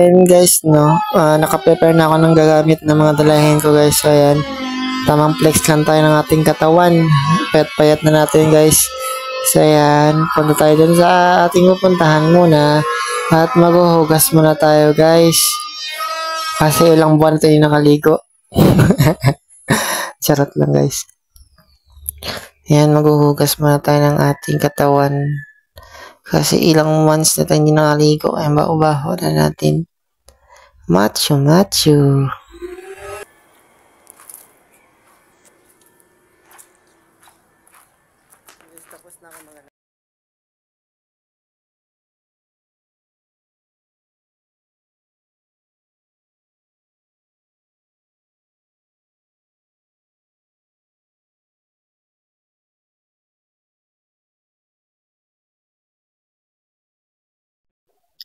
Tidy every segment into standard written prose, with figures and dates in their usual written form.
ayan guys, no, naka-prepare na ako ng gagamit ng mga dalahin ko guys. So ayan, tamang flex lang tayo ng ating katawan. Payat-payat na natin guys. So ayan, punta tayo dun sa ating pupuntahan muna. At maghuhugas muna tayo guys. Kasi ilang buwan tayo nakaligo. Charot lang guys. Ayan, maghuhugas muna tayo ng ating katawan. Kasi ilang months na tayo hindi nakaligo. Ayan, baho-baho na natin. Macho. Tapos na ako mga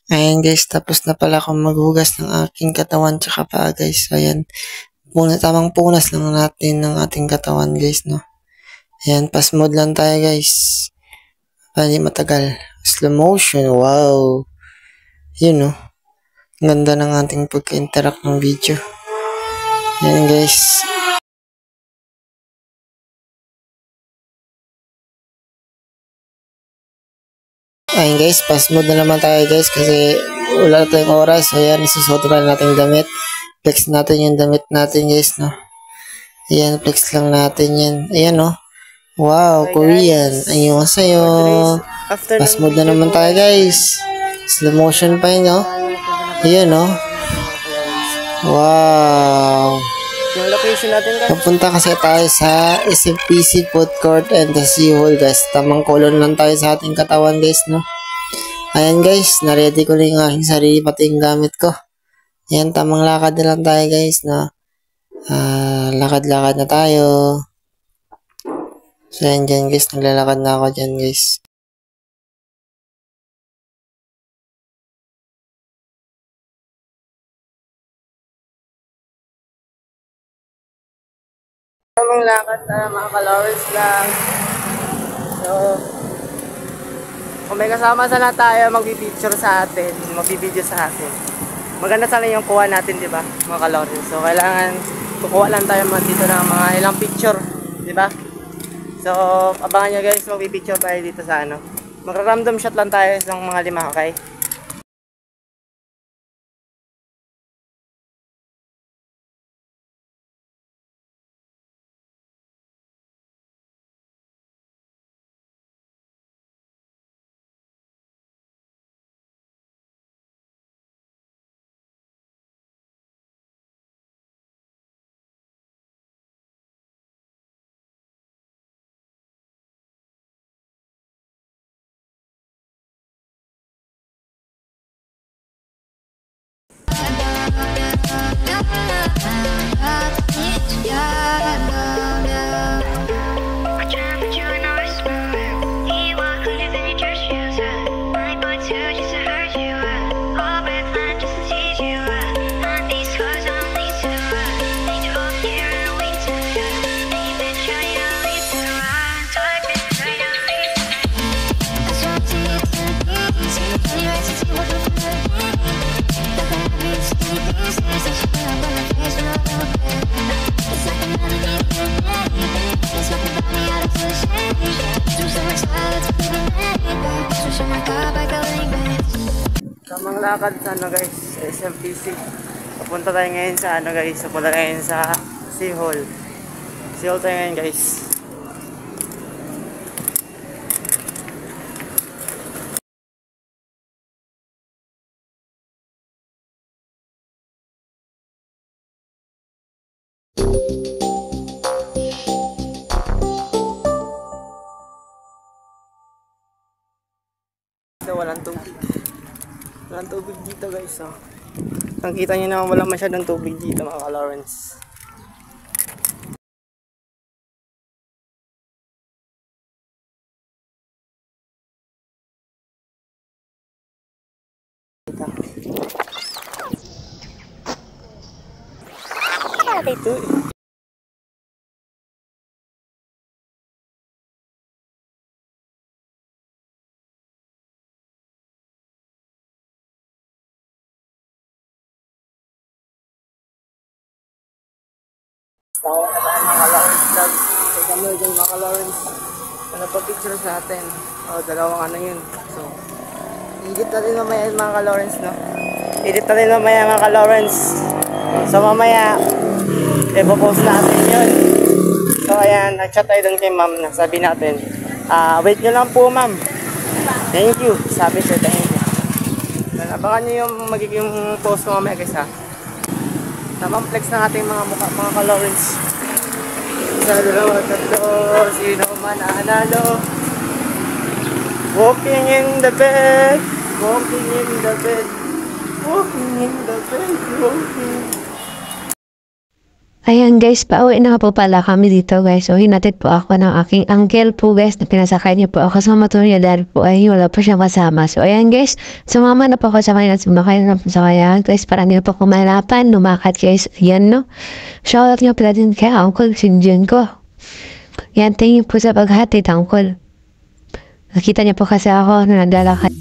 Ayan guys, tapos na pala akong maghugas ng aking katawan tsaka paa guys. Ayan, tamang punas lang natin ng ating katawan guys, no. Ayan, pass mode lang tayo guys. Hindi matagal. Slow motion, wow. Yun, no. Ganda ng ating pagka-interact ng video. Ayan guys. Ayan guys, pass mode na naman tayo guys kasi wala na tayong oras. Ayan, isusuot na natin yung damit. Flex natin yung damit natin guys, no. Ayan, flex lang natin yan. Ayan, no. Wow, Korean. Ayun sa'yo. Pass mode na naman tayo guys. Slow motion pa yun, no. Ayan, no. Wow. Yung location natin guys. Papunta kasi tayo sa SFPC Food Court and the Seahole guys. Tamang kulon lang tayo sa ating katawan guys, no. Ayan guys, na-ready ko na yung aking sarili pati yung gamit ko. Ayan, tamang lakad na lang tayo guys, no. Lakad-lakad na tayo. So ayan dyan guys, naglalakad na ako dyan guys. Tamang lakad na mga kalawers lang. So, kung may kasama sana tayo magbibideo sa atin, magbibideo sa atin. Maganda sana yung kuha natin, di ba, mga kalawers. So, kailangan kukuha lang tayo dito ng mga ilang picture, di ba? So, abangan nyo guys, magbibideo tayo dito sa ano. Magra-random shot lang tayo sa mga 5, okay? Tamang lakad sa ano guys, SMPC. Papunta tayo ngayon sa ano guys, papunta tayo ngayon sa Seahole. Seahole tayo ngayon guys. Walang tubig. Walang tubig dito guys, oh. Nakikita nyo naman wala masyadong tubig dito mga ka-Lawrence. Ito Bawa na tayo mga ka-Lawrence vlog. Tignan mo yung mga ka-Lawrence. Ano pa picture sa atin? O, dalawang ano yun. So, edit na rin mamaya mga ka-Lawrence, no? Edit na rin mamaya mga ka-Lawrence. So, mamaya, ipopost natin yun. So, ayan, nag-chat tayo dun kay ma'am na sabi natin, wait nyo lang po ma'am. Thank you. Sabi siya, thank you. Abangan nyo yung magiging post ko mamaya guys ha. Tamang flex ng ating mga mukha mga ka-Lawrence. Sa dalawa, tatlo, sino man analo. Walking in the bed, walking in the bed, walking in the bed, walking. Ayan guys, pauwi na po pala kami dito guys. So hinatid po ako ng aking uncle po guys na pinasakay niya po ako sa motor niya dahil po ay wala po siyang kasama. So ayan guys, sumama na po ako sa kanya at sumakay na po sa kanya guys para niyo po kumalapan, lumakat guys. Ayan no. Shoutout niyo pala din kay uncle Sinjun ko. Yan, thank you po sa paghatid uncle. Nakita niya po kasi ako na naglalakad.